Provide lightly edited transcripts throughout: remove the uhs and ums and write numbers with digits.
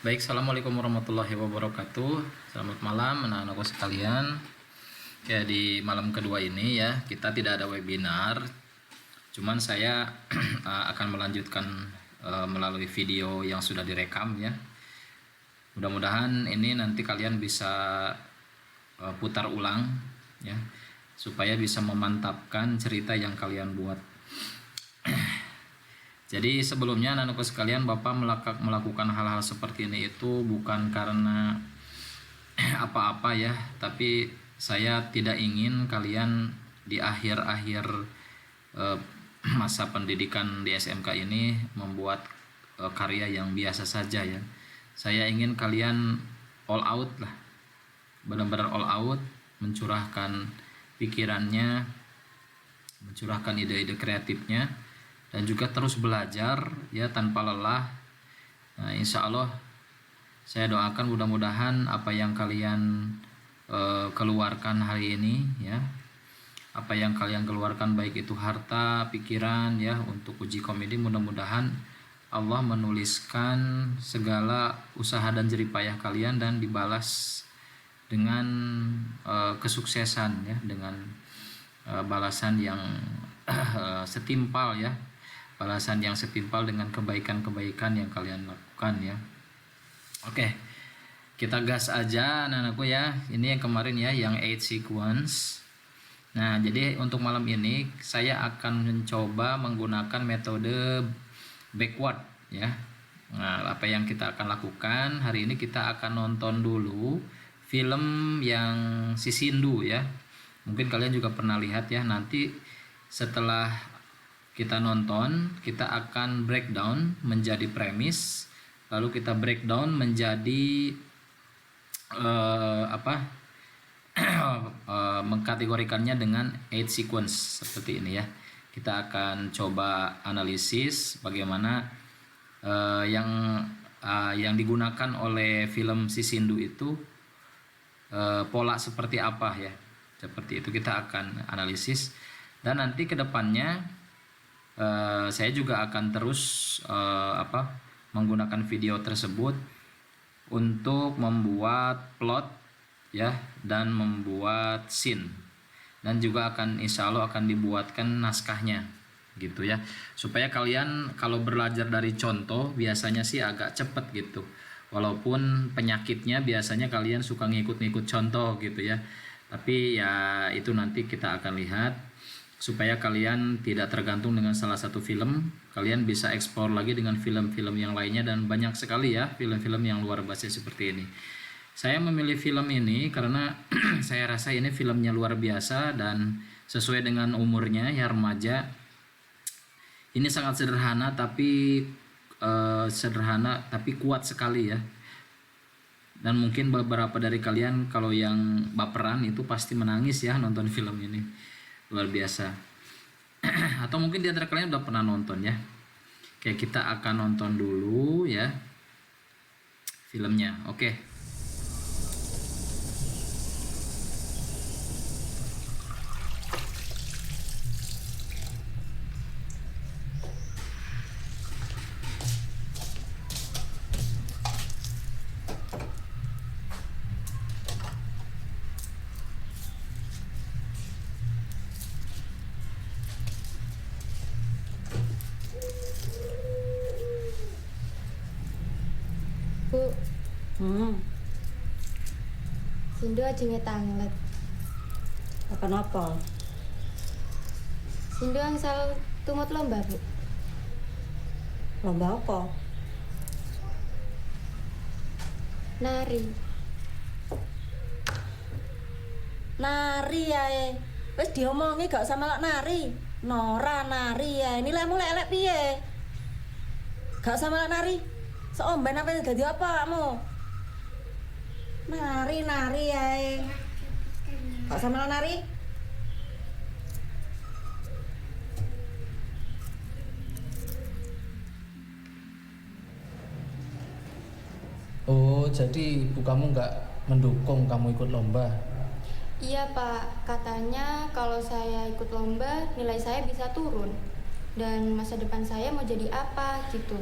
Baik, assalamualaikum warahmatullahi wabarakatuh. Selamat malam anak-anakku sekalian. Ya, di malam kedua ini ya kita tidak ada webinar. Cuman saya akan melanjutkan melalui video yang sudah direkam ya. Mudah-mudahan ini nanti kalian bisa putar ulang ya, supaya bisa memantapkan cerita yang kalian buat. Jadi sebelumnya anak-anakku sekalian, Bapak melakukan hal-hal seperti ini itu bukan karena apa-apa ya, tapi saya tidak ingin kalian di akhir-akhir masa pendidikan di SMK ini membuat karya yang biasa saja ya. Saya ingin kalian all out lah, benar-benar all out, mencurahkan pikirannya, mencurahkan ide-ide kreatifnya, dan juga terus belajar ya tanpa lelah. Nah, insya Allah saya doakan mudah-mudahan apa yang kalian keluarkan hari ini ya, apa yang kalian keluarkan baik itu harta, pikiran ya untuk uji komedi, mudah-mudahan Allah menuliskan segala usaha dan jeripayah kalian dan dibalas dengan kesuksesan ya, dengan balasan yang setimpal ya, balasan yang setimpal dengan kebaikan-kebaikan yang kalian lakukan ya. Oke, kita gas aja anak-anakku ya. Ini yang kemarin ya, yang 8 sequence. Nah, jadi untuk malam ini saya akan mencoba menggunakan metode backward ya. Nah, apa yang kita akan lakukan hari ini, kita akan nonton dulu film yang Sisindu ya. Mungkin kalian juga pernah lihat ya. Nanti setelah kita nonton, kita akan breakdown menjadi premis, lalu kita breakdown menjadi mengkategorikannya dengan 8 sequence seperti ini ya. Kita akan coba analisis bagaimana yang digunakan oleh film Sisindu itu pola seperti apa ya. Seperti itu kita akan analisis, dan nanti kedepannya saya juga akan terus menggunakan video tersebut untuk membuat plot ya, dan membuat scene, dan juga akan insya Allah akan dibuatkan naskahnya gitu ya, supaya kalian kalau belajar dari contoh biasanya sih agak cepet gitu, walaupun penyakitnya biasanya kalian suka ngikut-ngikut contoh gitu ya, tapi ya itu nanti kita akan lihat. Supaya kalian tidak tergantung dengan salah satu film, kalian bisa eksplor lagi dengan film-film yang lainnya, dan banyak sekali ya film-film yang luar biasa seperti ini. Saya memilih film ini karena saya rasa ini filmnya luar biasa dan sesuai dengan umurnya ya, remaja. Ini sangat sederhana tapi kuat sekali ya. Dan mungkin beberapa dari kalian kalau yang baperan itu pasti menangis ya nonton film ini. Luar biasa. Atau mungkin di antara kalian udah pernah nonton ya. Oke, kita akan nonton dulu ya filmnya. Oke. Bu, Hmm, Sindu ajenge tanglet. Kenapa? Sindu angsal tumut lomba, Bu. Lomba apa? Nari. Nari ya. Wis diomongi gak usah melok nari. Nora nari ya. Ini lemu lelek piye? Gak usah melok nari. Seomben apa dadi apa kamu? Nari ya. Gak usah melok nari. Oh, jadi ibu kamu nggak mendukung kamu ikut lomba? Iya, Pak. Katanya kalau saya ikut lomba, nilai saya bisa turun. Dan masa depan saya mau jadi apa gitu.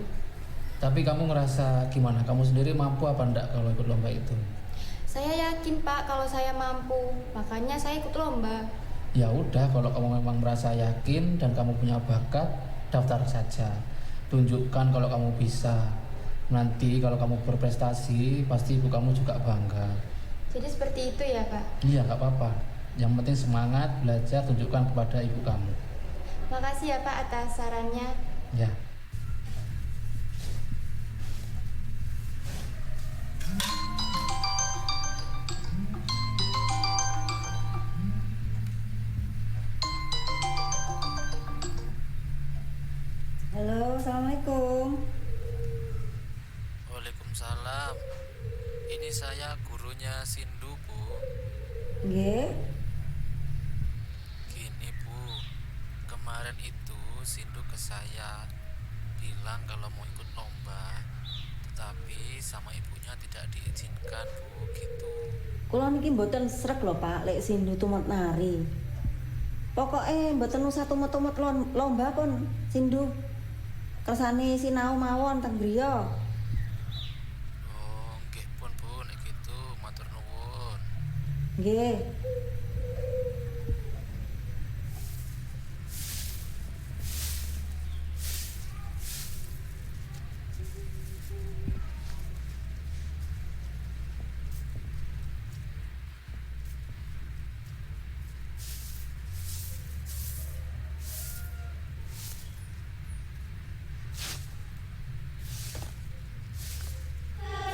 Tapi kamu ngerasa gimana? Kamu sendiri mampu apa enggak kalau ikut lomba itu? Saya yakin Pak kalau saya mampu, makanya saya ikut lomba. Ya udah, kalau kamu memang merasa yakin dan kamu punya bakat, daftar saja. Tunjukkan kalau kamu bisa. Nanti kalau kamu berprestasi, pasti ibu kamu juga bangga. Jadi seperti itu ya Pak? Iya, nggak apa-apa. Yang penting semangat, belajar, tunjukkan kepada ibu kamu. Makasih ya Pak atas sarannya. Ya. Halo, assalamualaikum. Waalaikumsalam. Ini saya gurunya Sindu, Bu. Nggih. Gini, Bu. Kemarin itu Sindu ke saya bilang kalau mau ikut lomba, tetapi sama ibunya tidak diizinkan, Bu, gitu. Kula niki mboten sreg lho, Pak, lek Sindu tumut nari. Pokoke mboten usah tumut-tumut lomba pun Sindu. Kersane sinau mawon teng griya. Oh, nggih pun, Bu, nek gitu matur nuwun. Nggih.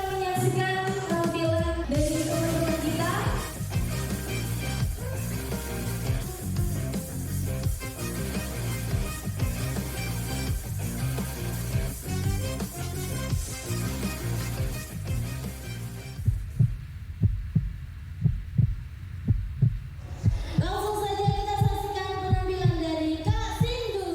Menyaksikan tampilan dari teman-teman kita. Langsung saja kita saksikan penampilan dari Kak Sindu.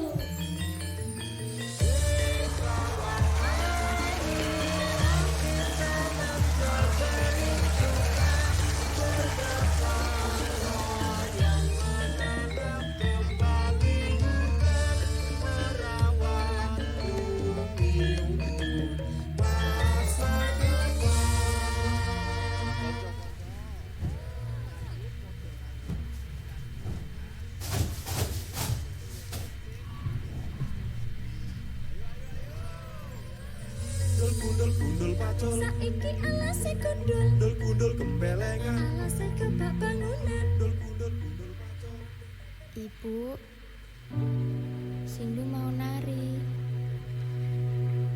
Gundul pacul, Saiki alase gundul, gundul gembelengan, alase kebak bangunan. gundul pacul. Ibu, Sindu mau nari.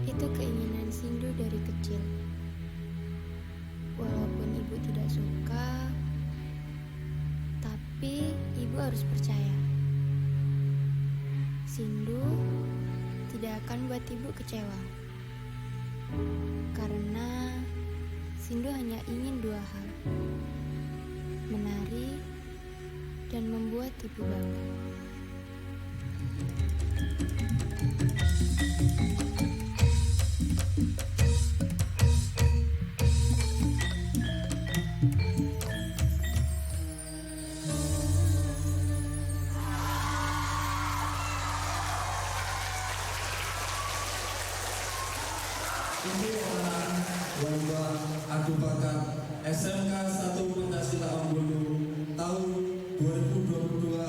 Itu keinginan Sindu dari kecil. Walaupun ibu tidak suka, tapi ibu harus percaya. Sindu tidak akan buat ibu kecewa. Karena Sindu hanya ingin dua hal, menari dan membuat ibu bangga. Ini adalah lomba adu bakat SMK 1 Pencaksilat Ambulu tahun 2022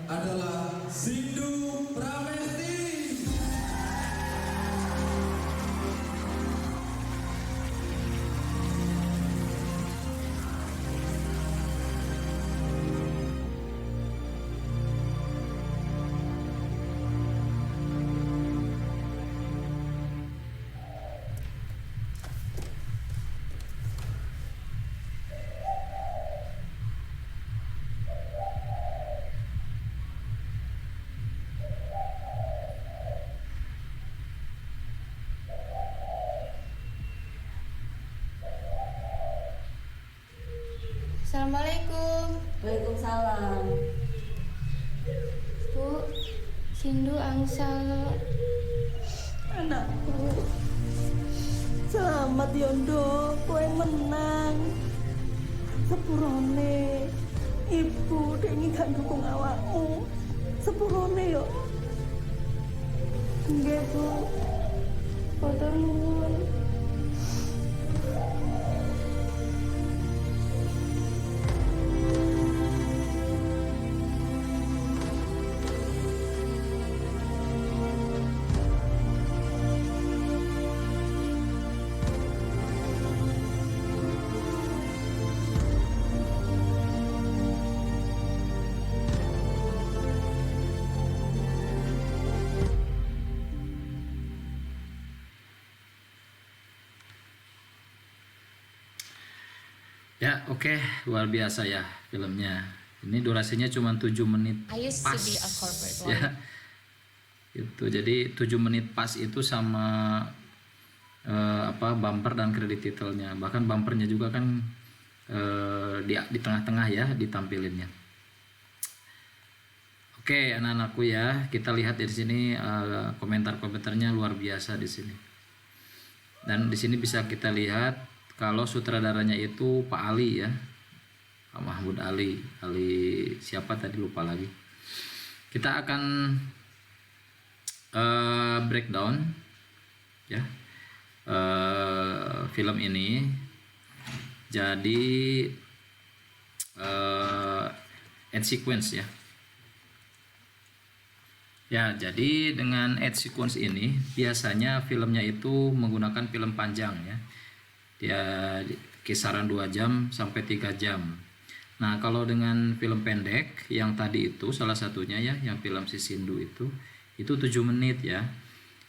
adalah Sindu Pramesti. Assalamualaikum. Waalaikumsalam. Bu, Sindu angsal. Anakku. Selamat Yondo, kowe menang. Sepurone ibu dengi gak dukung awakmu. Sepurone yo. Nggih, Bu. Matur nuwun. Ya, oke, luar biasa ya filmnya. Ini durasinya cuma 7 menit I used pas. to be a corporate Ya. lawyer. Itu jadi 7 menit pas itu sama bumper dan kredit titelnya. Bahkan bumpernya juga kan di tengah-tengah ya ditampilinnya. Oke, anak-anakku ya, kita lihat di sini komentar-komentarnya luar biasa di sini. Dan di sini bisa kita lihat kalau sutradaranya itu Pak Ali ya, Pak Mahmud Ali. Ali siapa tadi lupa lagi. Kita akan breakdown ya film ini. Jadi end sequence ya. Ya, jadi dengan end sequence ini biasanya filmnya itu menggunakan film panjang ya. Dia kisaran 2 jam sampai 3 jam. Nah, kalau dengan film pendek yang tadi itu salah satunya ya, yang film Si Sindu itu 7 menit ya.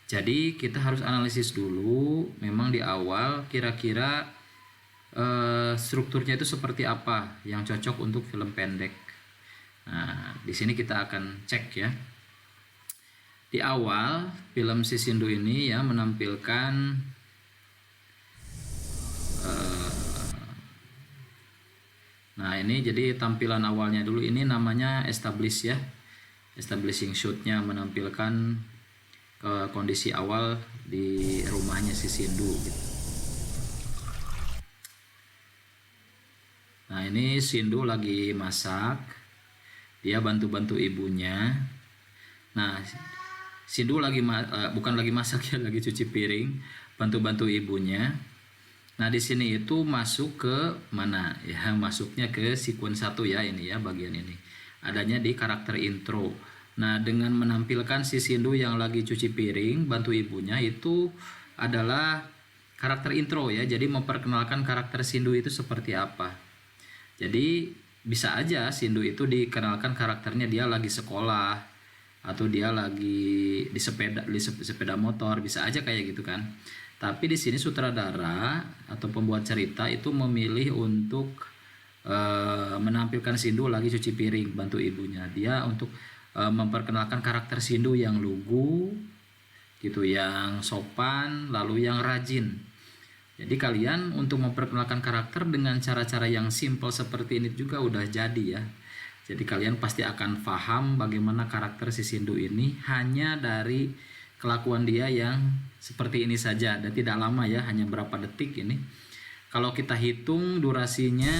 Jadi kita harus analisis dulu memang di awal kira-kira strukturnya itu seperti apa yang cocok untuk film pendek. Nah, di sini kita akan cek ya. Di awal film Si Sindu ini ya menampilkan nah ini jadi tampilan awalnya dulu, ini namanya establish ya, establishing shotnya menampilkan kondisi awal di rumahnya Si Sindu gitu. Nah ini Sindu lagi masak, dia bantu-bantu ibunya. Nah Sindu lagi bukan lagi masak ya, lagi cuci piring, bantu-bantu ibunya. Nah di sini itu masuk ke mana ya? Masuknya ke sequence 1 ya, ini ya bagian ini. Adanya di karakter intro. Nah dengan menampilkan si Sindu yang lagi cuci piring bantu ibunya itu adalah karakter intro ya. Jadi memperkenalkan karakter Sindu itu seperti apa. Jadi bisa aja Sindu itu dikenalkan karakternya dia lagi sekolah atau dia lagi di sepeda motor, bisa aja kayak gitu kan. Tapi di sini sutradara atau pembuat cerita itu memilih untuk menampilkan Sindu lagi cuci piring bantu ibunya. Dia untuk memperkenalkan karakter Sindu yang lugu gitu, yang sopan, lalu yang rajin. Jadi kalian untuk memperkenalkan karakter dengan cara-cara yang simple seperti ini juga udah jadi ya. Jadi kalian pasti akan paham bagaimana karakter si Sindu ini hanya dari kelakuan dia yang seperti ini saja, dan tidak lama ya, hanya berapa detik ini. Kalau kita hitung durasinya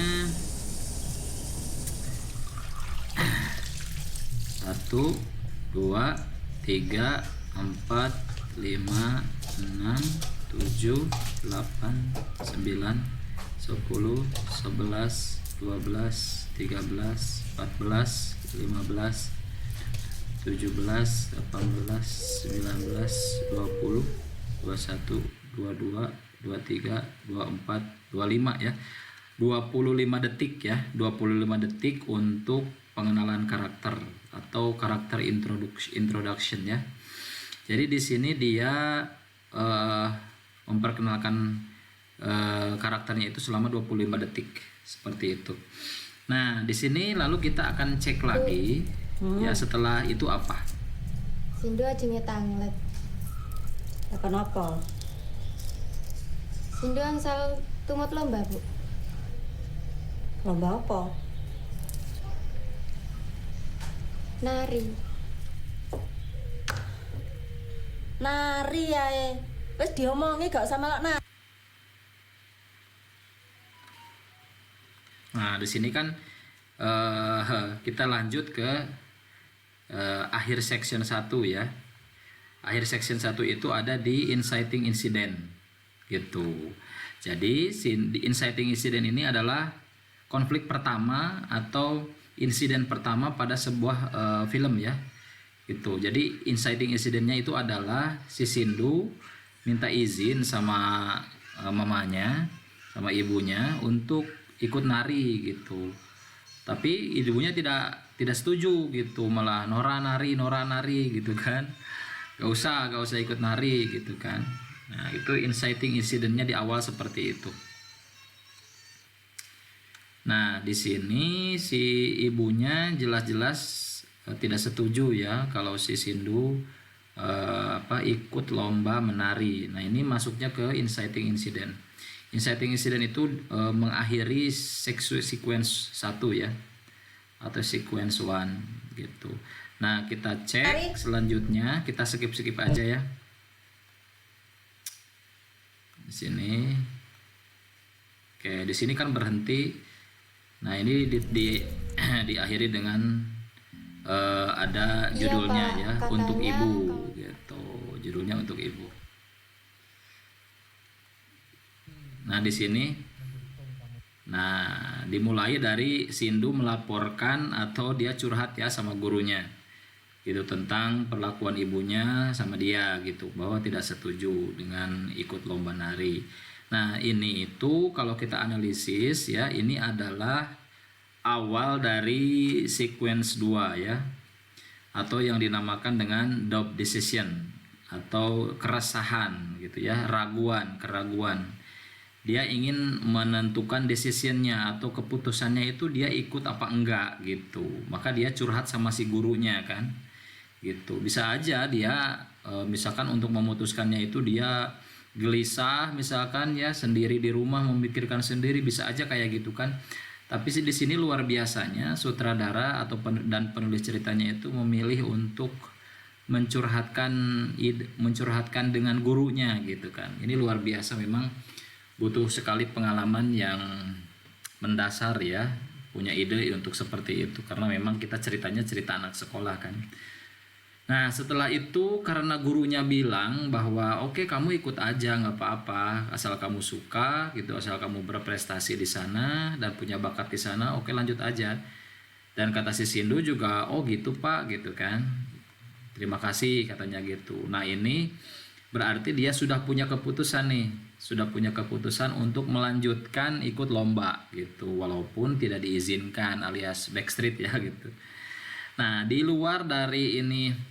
1, 2, 3, 4, 5, 6, 7, 8, 9, 10, 11, 12, 13, 14, 15, 17, 18, 19, 20, 21, 22, 23, 24, 25 ya. 25 detik ya, 25 detik untuk pengenalan karakter atau karakter introduction ya. Jadi di sini dia memperkenalkan karakternya itu selama 25 detik seperti itu. Nah, di sini lalu kita akan cek lagi ya setelah itu apa? Sindu ajenge tanglet. Kenapa? Sindu angsal tumut lomba, Bu. Lomba apa? Nari. Nari ae. Wis diomongi gak usah melok nari. Nah, di sini kan kita lanjut ke akhir section 1 ya. Akhir section 1 itu ada di inciting incident gitu. Jadi di inciting incident ini adalah konflik pertama atau insiden pertama pada sebuah film ya. Gitu. Jadi inciting incidentnya itu adalah si Sindu minta izin sama mamanya, sama ibunya untuk ikut nari gitu. Tapi ibunya tidak setuju gitu, malah Nora nari gitu kan. Gak usah ikut nari gitu kan. Nah, itu inciting incidentnya di awal seperti itu. Nah, di sini si ibunya jelas-jelas tidak setuju ya kalau si Sindu ikut lomba menari. Nah, ini masuknya ke inciting incident. Inciting incident itu mengakhiri sequence 1 ya, atau sequence 1 gitu. Nah, kita cek selanjutnya, kita skip aja ya. Di sini. Oke, di sini kan berhenti. Nah, ini diakhiri dengan ada judulnya Pak, ya, katanya untuk ibu gitu. Judulnya untuk ibu. Nah, di sini dimulai dari Sindu melaporkan atau dia curhat ya sama gurunya gitu tentang perlakuan ibunya sama dia gitu, bahwa tidak setuju dengan ikut lomba nari. Nah, ini itu kalau kita analisis ya, ini adalah awal dari sequence 2 ya, atau yang dinamakan dengan doubt decision atau keresahan gitu ya, keraguan. Dia ingin menentukan decisionnya atau keputusannya itu dia ikut apa enggak gitu. Maka dia curhat sama si gurunya kan gitu. Bisa aja dia misalkan untuk memutuskannya itu dia gelisah misalkan ya, sendiri di rumah memikirkan sendiri, bisa aja kayak gitu kan. Tapi di sini luar biasanya sutradara atau dan penulis ceritanya itu memilih untuk mencurhatkan dengan gurunya gitu kan. Ini luar biasa, memang butuh sekali pengalaman yang mendasar ya, punya ide untuk seperti itu, karena memang kita ceritanya cerita anak sekolah kan. Nah, setelah itu karena gurunya bilang bahwa oke, kamu ikut aja nggak apa-apa, asal kamu suka gitu, asal kamu berprestasi di sana dan punya bakat di sana, oke lanjut aja. Dan kata si Sindu juga, oh gitu Pak gitu kan, terima kasih katanya gitu. Nah, ini berarti dia sudah punya keputusan untuk melanjutkan ikut lomba gitu, walaupun tidak diizinkan alias backstreet ya gitu. Nah, di luar dari ini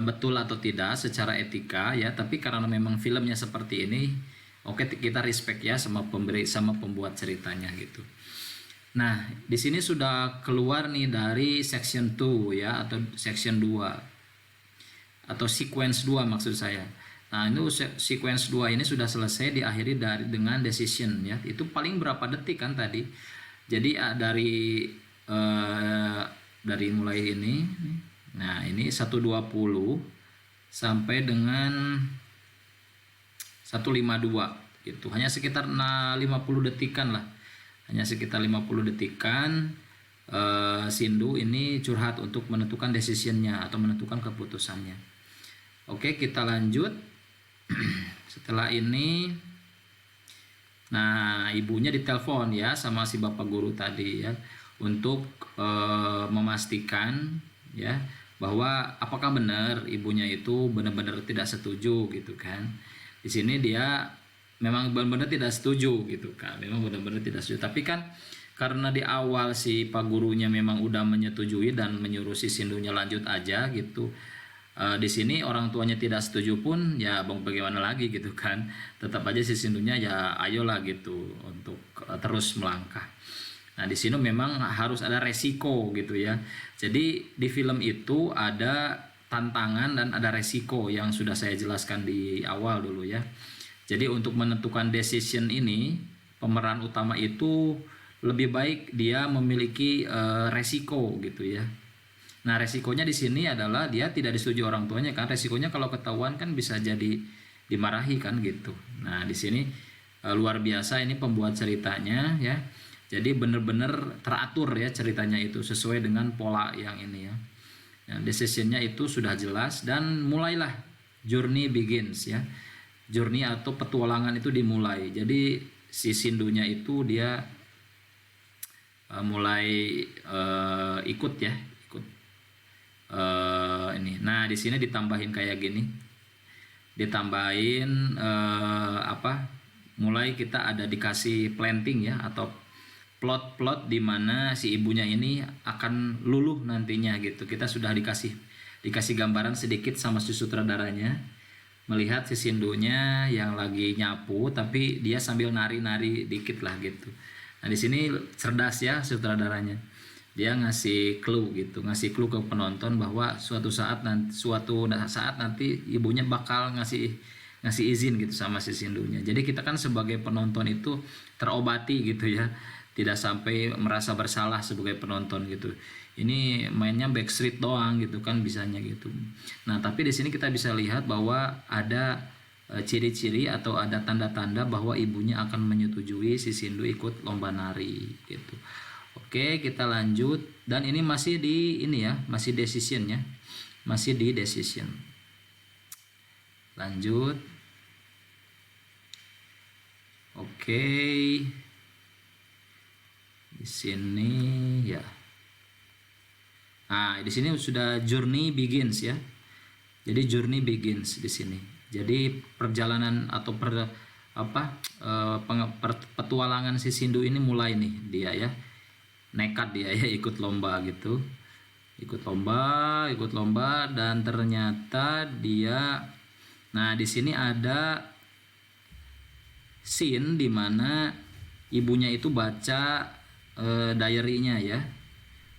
betul atau tidak secara etika ya, tapi karena memang filmnya seperti ini, oke, kita respect ya sama pembuat ceritanya gitu. Nah, di sini sudah keluar nih dari section 2 ya, atau section 2 atau sequence 2 maksud saya. Nah, ini sequence 2 ini sudah selesai, diakhiri dengan decision ya. Itu paling berapa detik kan tadi. Jadi dari mulai ini. Nah, ini 120 sampai dengan 152 gitu. Hanya sekitar 50 detikan lah. Hanya sekitar 50 detikan Sindu ini curhat untuk menentukan decisionnya atau menentukan keputusannya. Oke, kita lanjut. Setelah ini, nah ibunya ditelepon ya sama si bapak guru tadi ya, untuk memastikan ya bahwa apakah benar ibunya itu benar-benar tidak setuju gitu kan. Di sini dia memang benar-benar tidak setuju gitu kan, memang benar-benar tidak setuju. Tapi kan karena di awal si pak gurunya memang udah menyetujui dan menyuruh si Sindunya lanjut aja gitu. Di sini orang tuanya tidak setuju pun ya bagaimana lagi gitu kan, tetap aja si Sindunya ya ayolah gitu untuk terus melangkah. Nah, di sini memang harus ada resiko gitu ya. Jadi di film itu ada tantangan dan ada resiko yang sudah saya jelaskan di awal dulu ya. Jadi untuk menentukan decision ini, pemeran utama itu lebih baik dia memiliki resiko gitu ya. Nah, resikonya di sini adalah dia tidak disetujui orang tuanya kan. Resikonya kalau ketahuan kan bisa jadi dimarahi kan gitu. Nah, di sini luar biasa ini pembuat ceritanya ya. Jadi benar-benar teratur ya ceritanya itu sesuai dengan pola yang ini ya. Ya, decisionnya itu sudah jelas dan mulailah journey begins ya. Journey atau petualangan itu dimulai. Jadi si Sindunya itu dia mulai ikut ya, ikut ini. Nah, di sini ditambahin kayak gini. Ditambahin mulai kita ada dikasih planting ya atau plot di mana si ibunya ini akan luluh nantinya gitu. Kita sudah dikasih gambaran sedikit sama si sutradaranya, melihat si Sindunya yang lagi nyapu tapi dia sambil nari-nari dikit lah gitu. Nah, di sini cerdas ya sutradaranya. Dia ngasih clue gitu, ngasih clue ke penonton bahwa suatu saat nanti ibunya bakal ngasih izin gitu sama si Sindunya. Jadi kita kan sebagai penonton itu terobati gitu ya. Tidak sampai merasa bersalah sebagai penonton gitu. Ini mainnya backstreet doang gitu kan bisanya gitu. Nah, tapi di sini kita bisa lihat bahwa ada ciri-ciri atau ada tanda-tanda bahwa ibunya akan menyetujui si Sindu ikut lomba nari gitu. Oke, kita lanjut dan ini masih di masih decision ya. Masih di decision. Lanjut. Oke. Di sini ya. Nah, di sini sudah journey begins ya. Jadi journey begins di sini. Jadi perjalanan atau petualangan si Sindu ini mulai nih dia ya. Nekat dia ya ikut lomba gitu. Ikut lomba dan ternyata dia di sini ada scene di mana ibunya itu baca diary-nya ya,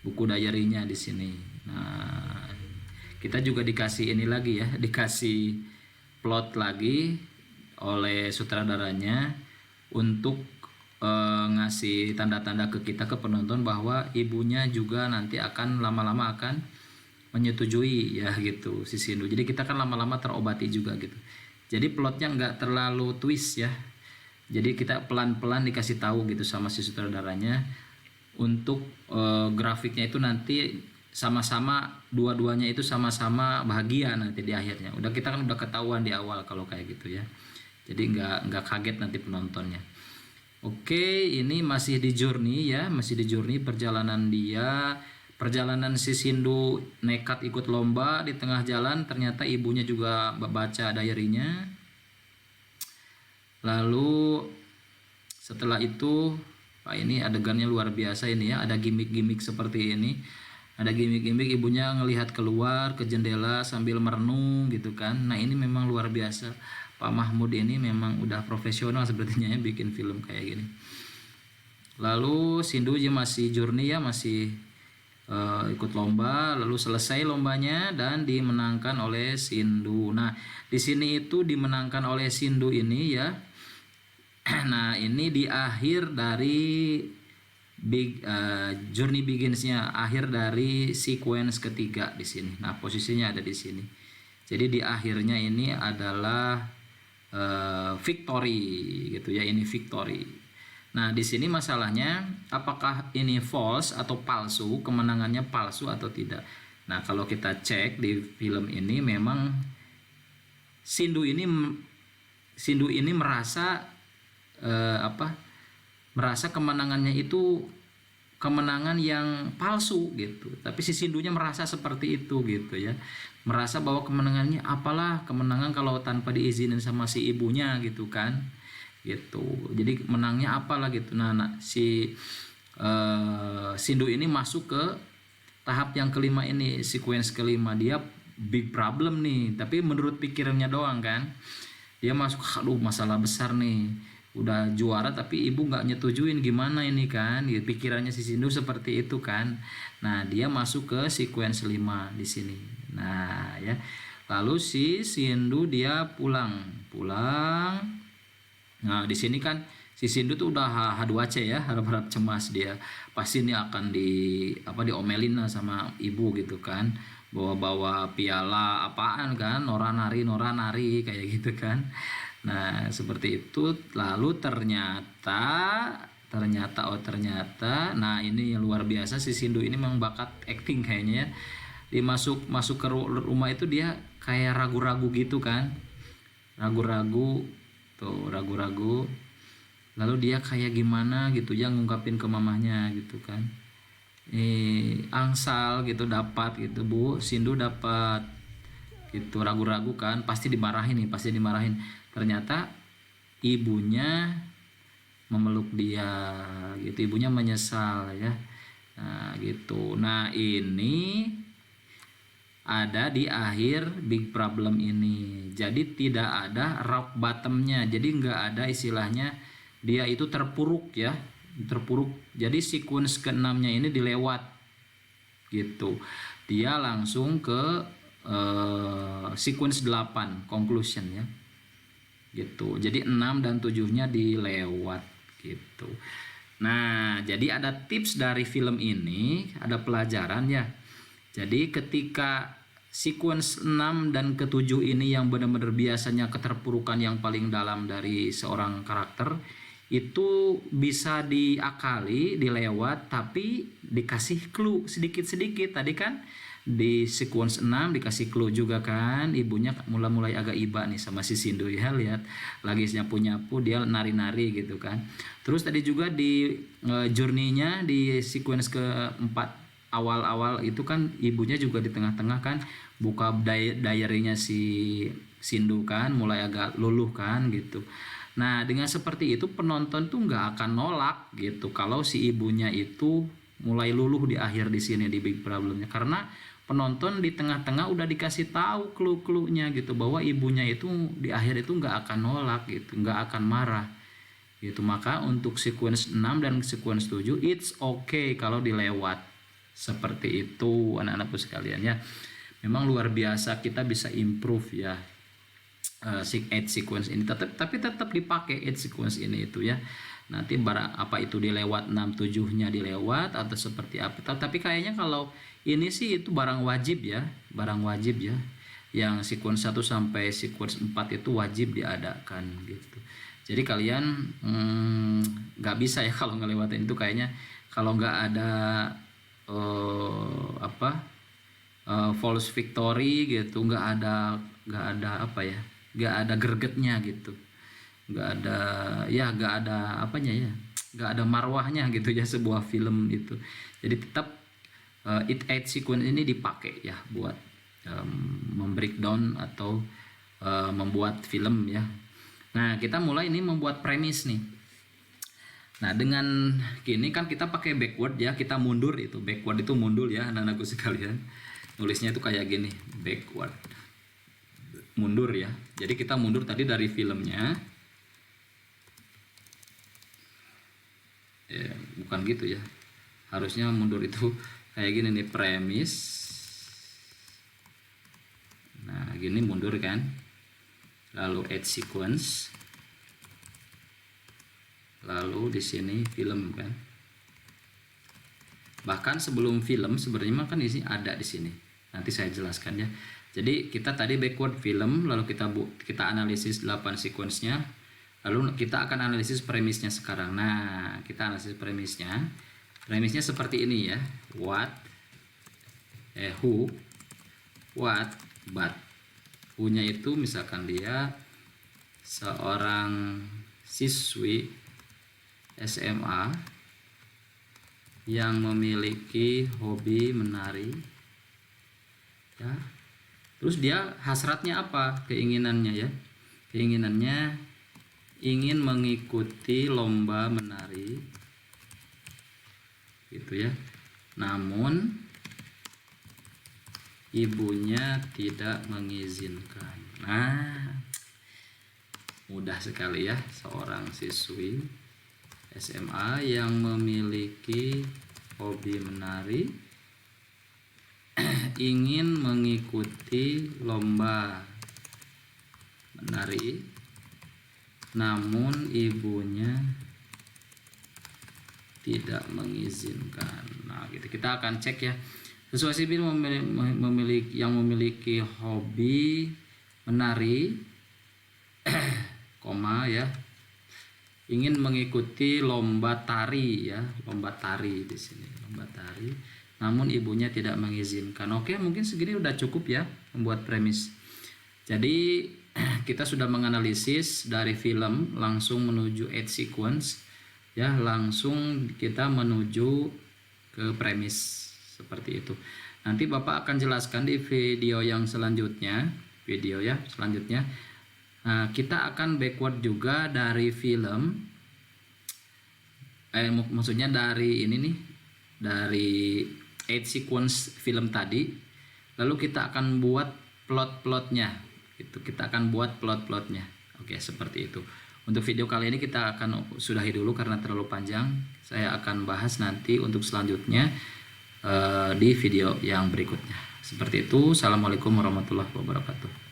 buku diary-nya di sini. Nah, kita juga dikasih ini lagi ya, dikasih plot lagi oleh sutradaranya untuk ngasih tanda-tanda ke kita, ke penonton bahwa ibunya juga nanti akan lama-lama akan menyetujui ya gitu si Sindu. Jadi kita kan lama-lama terobati juga gitu. Jadi plotnya nggak terlalu twist ya. Jadi kita pelan-pelan dikasih tahu gitu sama si sutradaranya untuk grafiknya itu nanti sama-sama dua-duanya itu sama-sama bahagia nanti di akhirnya. Kita kan udah ketahuan di awal kalau kayak gitu ya. Jadi nggak kaget nanti penontonnya. Oke, ini masih di journey ya, masih di journey perjalanan dia. Perjalanan si Sindu nekat ikut lomba, di tengah jalan ternyata ibunya juga baca diary-nya. Lalu setelah itu ini adegannya luar biasa ini ya, ada gimmick-gimmick seperti ini. Ada gimmick-gimmick ibunya ngelihat keluar ke jendela sambil merenung gitu kan. Nah, ini memang luar biasa. Pak Mahmud ini memang udah profesional sepertinya ya bikin film kayak gini. Lalu Sindu masih journey ya, masih ikut lomba, lalu selesai lombanya dan dimenangkan oleh Sindu. Nah, di sini itu dimenangkan oleh Sindu ini ya. Nah, ini di akhir dari journey begins-nya, akhir dari sequence ketiga di sini. Nah, posisinya ada di sini. Jadi di akhirnya ini adalah victory gitu ya, ini victory. Nah, di sini masalahnya apakah ini false atau palsu, kemenangannya palsu atau tidak. Nah, kalau kita cek di film ini memang Sindu ini merasa merasa kemenangannya itu kemenangan yang palsu gitu. Tapi si Sindunya merasa seperti itu gitu ya. Merasa bahwa kemenangannya apalah kemenangan kalau tanpa diizinin sama si ibunya gitu kan. Gitu. Jadi menangnya apalah gitu. Nah, si Sindu ini masuk ke tahap yang kelima ini, sequence kelima. Dia big problem nih, tapi menurut pikirannya doang kan. Dia masuk, aduh masalah besar nih. Udah juara tapi ibu nggak nyetujuin, gimana ini kan. Ya, pikirannya si Sindu seperti itu kan. Nah, dia masuk ke sequence 5 di sini. Nah, ya. Lalu si Sindu dia pulang. Nah, di sini kan si Sindu tuh udah H2C ya, harap-harap cemas dia. Pasti ini akan diomelin lah sama ibu gitu kan. Bawa-bawa piala apaan kan, nora nari kayak gitu kan. Nah, seperti itu. Lalu ternyata nah ini yang luar biasa, si Sindu ini memang bakat acting kayaknya ya. masuk ke rumah itu dia kayak ragu-ragu gitu kan, ragu-ragu tuh, ragu-ragu, lalu dia kayak gimana gitu ya ngungkapin ke mamahnya gitu kan, angsal gitu dapat gitu, Bu Sindu dapat gitu, ragu-ragu kan, pasti dimarahin nih, pasti dimarahin. Ternyata ibunya memeluk dia gitu, ibunya menyesal ya. Nah gitu. Nah ini ada di akhir Big Problem ini. Jadi tidak ada rock bottomnya. Jadi nggak ada istilahnya dia itu terpuruk ya, terpuruk. Jadi sequence ke-6-nya ini dilewat gitu. Dia langsung ke sequence 8 conclusion ya. Gitu. Jadi 6 dan 7-nya dilewat gitu. Nah, jadi ada tips dari film ini, ada pelajaran ya. Jadi ketika sequence 6 dan ke-7 ini yang benar-benar biasanya keterpurukan yang paling dalam dari seorang karakter itu bisa diakali, dilewat, tapi dikasih clue sedikit-sedikit. Tadi kan di sequence 6 dikasih clue juga kan, ibunya mulai agak iba nih sama si Sindu ya, lihat lagi nyapu-nyapu dia nari-nari gitu kan. Terus tadi juga di journey-nya di sequence keempat awal-awal itu kan ibunya juga di tengah-tengah kan buka diary-nya si Sindu kan, mulai agak luluh kan gitu. Nah dengan seperti itu penonton tuh nggak akan nolak gitu kalau si ibunya itu mulai luluh di akhir di sini di Big Problemnya, karena penonton di tengah-tengah udah dikasih tahu clue-cluenya gitu bahwa ibunya itu di akhir itu nggak akan nolak gitu, nggak akan marah gitu. Maka untuk sequence 6 dan sequence 7 it's okay kalau dilewat seperti itu anak-anakku sekalian ya. Memang luar biasa kita bisa improve ya 8 sequence ini, tapi tetap dipakai 8 sequence ini itu ya. Nanti barang apa itu dilewat 6-7-nya dilewat atau seperti apa, tapi kayaknya kalau ini sih itu barang wajib ya, barang wajib ya, yang sequence 1 sampai sequence 4 itu wajib diadakan gitu. Jadi kalian nggak bisa ya kalau ngelewatin itu, kayaknya kalau nggak ada false victory gitu, nggak ada apa ya, nggak ada gregetnya gitu, nggak ada apanya ya, nggak ada marwahnya gitu ya sebuah film itu. Jadi tetap 8 sequence ini dipakai ya buat membreakdown atau membuat film ya. Nah kita mulai ini membuat premis nih. Nah dengan gini kan kita pakai backward ya, kita mundur, itu backward itu mundur ya anak-anakku sekalian, nulisnya itu kayak gini, backward, mundur ya. Jadi kita mundur tadi dari filmnya ya, bukan gitu ya, harusnya mundur itu kayak gini nih, premis. Nah gini mundur kan, lalu add sequence, lalu di sini film kan. Bahkan sebelum film sebenarnya kan di sini ada di sini, nanti saya jelaskan ya. Jadi kita tadi backward film, lalu kita analisis 8 sequence-nya, lalu kita akan analisis premisnya sekarang. Nah kita analisis premisnya seperti ini ya, who, what, but. Who-nya itu misalkan dia seorang siswi SMA yang memiliki hobi menari ya. Terus dia hasratnya apa, keinginannya ya, keinginannya ingin mengikuti lomba menari gitu ya, namun ibunya tidak mengizinkan. Nah mudah sekali ya, seorang siswi SMA yang memiliki hobi menari ingin mengikuti lomba menari, namun ibunya tidak mengizinkan. Nah gitu kita akan cek ya, siswa sipil memiliki hobi menari koma ya, ingin mengikuti lomba tari ya, lomba tari di sini, lomba tari, namun ibunya tidak mengizinkan. Oke, mungkin segini udah cukup ya membuat premis. Jadi kita sudah menganalisis dari film langsung menuju 8 sequence ya, langsung kita menuju ke premis seperti itu. Nanti Bapak akan jelaskan di video yang selanjutnya, Nah, kita akan backward juga dari film, maksudnya dari ini nih, dari 8 sequence film tadi, lalu kita akan buat plot-plotnya, itu kita akan buat plot-plotnya. Oke, seperti itu. Untuk video kali ini kita akan sudahi dulu karena terlalu panjang. Saya akan bahas nanti untuk selanjutnya di video yang berikutnya. Seperti itu. Assalamualaikum warahmatullahi wabarakatuh.